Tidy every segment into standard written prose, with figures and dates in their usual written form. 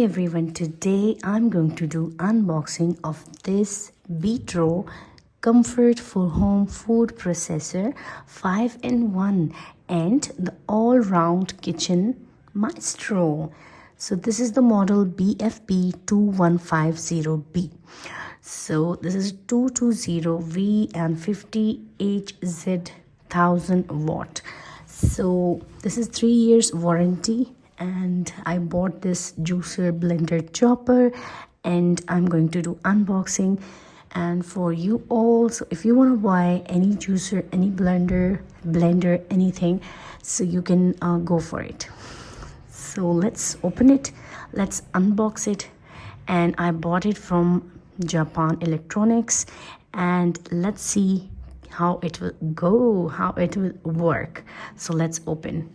everyone, today I'm going to do unboxing of this Beetro Comfort for Home Food Processor 5-in-1 and the all-round kitchen maestro. So this is the model BFP-2150B. So this is 220V and 50HZ 1000 watt. So this is 3 years warranty, and I bought this juicer blender chopper and I'm going to do unboxing. And for you all, so if you want to buy any juicer, any blender, anything, so you can go for it. So let's open it, let's unbox it. And I bought it from Japan Electronics, and let's see how it will go, how it will work. So let's open.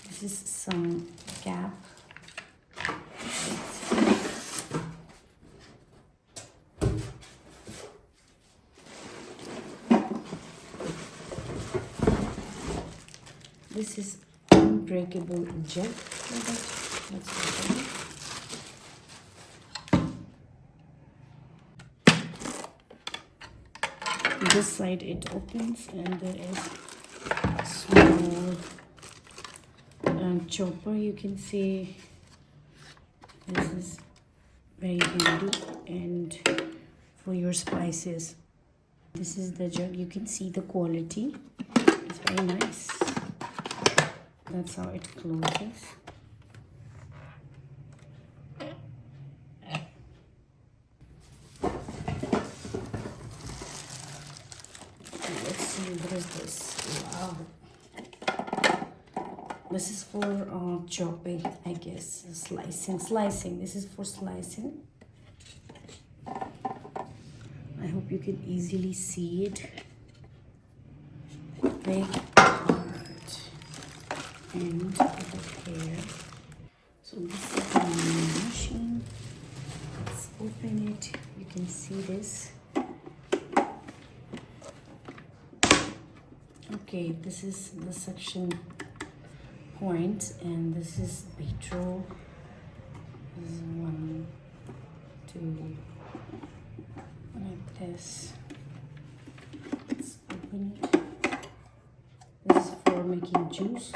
This is some cap. This is Unbreakable jet. Let's open it. This side it opens, and there is a small chopper. You can see this is very handy and for your spices. This is the jug. You can see the quality. It's very nice. That's how it closes. Let's see, what is this? Wow. This is for chopping, I guess. Slicing. This is for slicing. I hope you can easily see it. Big part and over here. So this is the machine. Let's open it. You can see this. Okay, this is the suction point, and this is Beetro. This is 1, 2, like this. Let's open it. This is for making juice.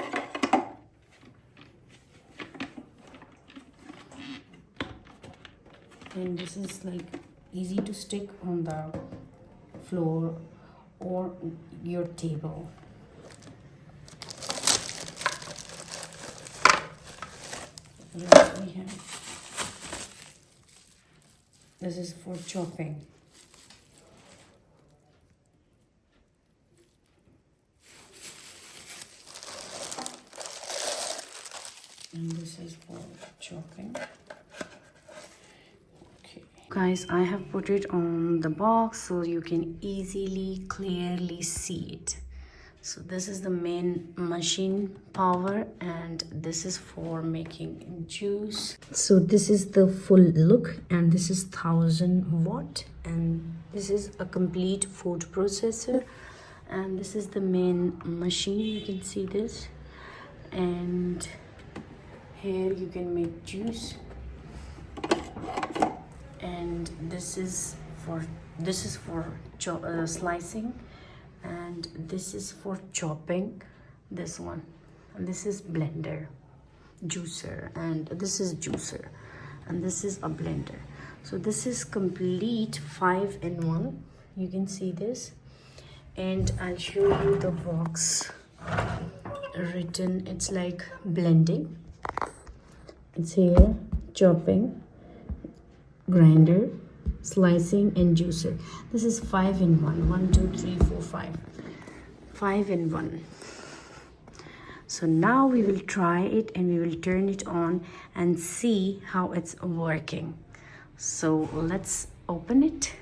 And this is like easy to stick on the floor or your table. What we have. This is for chopping. And this is for chopping. Okay. Guys, I have put it on the box so you can easily, clearly see it. So this is the main machine power, and this is for making juice. So this is the full look, and this is 1000 watt, and this is a complete food processor, and this is the main machine. You can see this, and here you can make juice, and this is for slicing, and this is for chopping, this one, and this is blender, juicer, and this is juicer, and this is a blender. So this is complete 5-in-1. You can see this, and I'll show you the box written. It's like blending. It's here, chopping, grinder, slicing, and juicer. This is 5-in-1. 1, 2, 3, 4, 5. 5-in-1. So now we will try it, and we will turn it on and see how it's working. So let's open it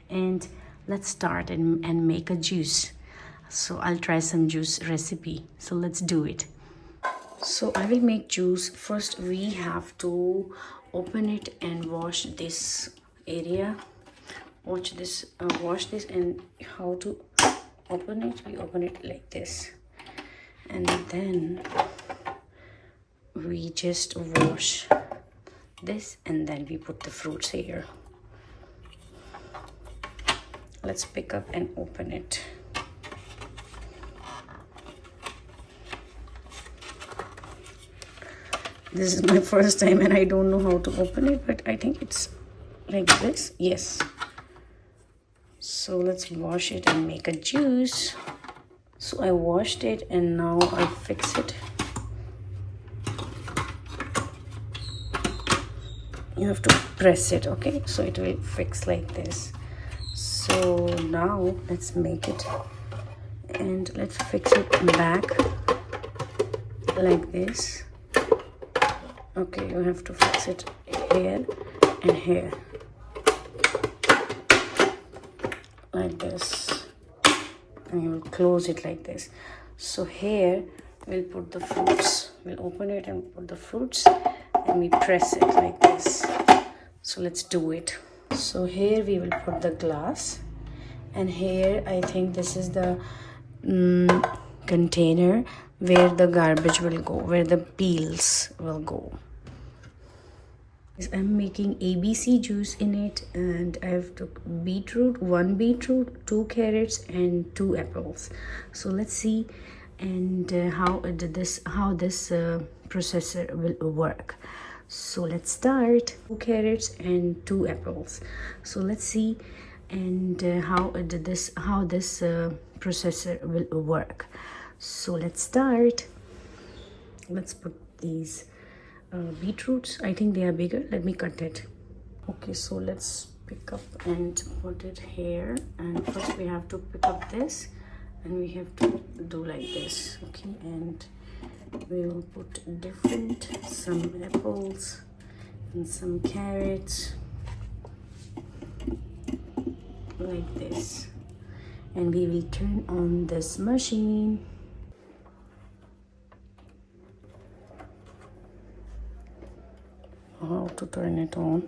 and let's start and make a juice. So I'll try some juice recipe. So let's do it. So I will make juice. First we have to open it and wash this area. Wash this. And how to open it? We open it like this, and then we just wash this, and then we put the fruits here. Let's pick up and open it. This is my first time and I don't know how to open it, but I think it's like this. Yes. So let's wash it and make a juice. So I washed it and now I fix it. You have to press it, okay? So it will fix like this. So now let's make it, and let's fix it back like this. Okay, you have to fix it here and here like this, and you will close it like this. So here we'll put the fruits. We'll open it and put the fruits, and we press it like this. So let's do it. So here we will put the glass, and here I think this is the container where the garbage will go, where the peels will go. I'm making ABC juice in it, and I have took beetroot, 1 beetroot, 2 carrots and 2 apples. So let's see and how this processor will work. So let's start. 2 carrots and 2 apples. So let's see and how this processor will work. So let's start. Let's put these beetroots. I think they are bigger. Let me cut it. Okay, so let's pick up and put it here. And first we have to pick up this, and we have to do like this. Okay, and we will put some apples and some carrots like this, and we will turn on this machine. How to turn it on?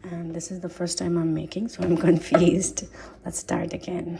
And this is the first time I'm making, so I'm confused. Let's start again.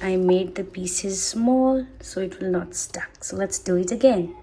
I made the pieces small so it will not stuck. So let's do it again.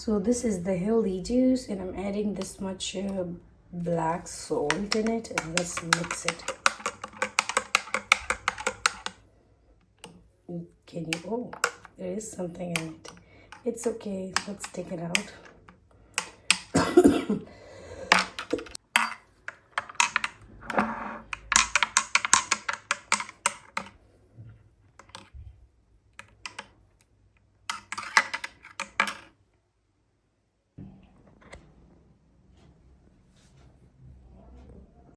So this is the healthy juice, and I'm adding this much black salt in it, and let's mix it. Can you, oh, there is something in it. It's okay, let's take it out.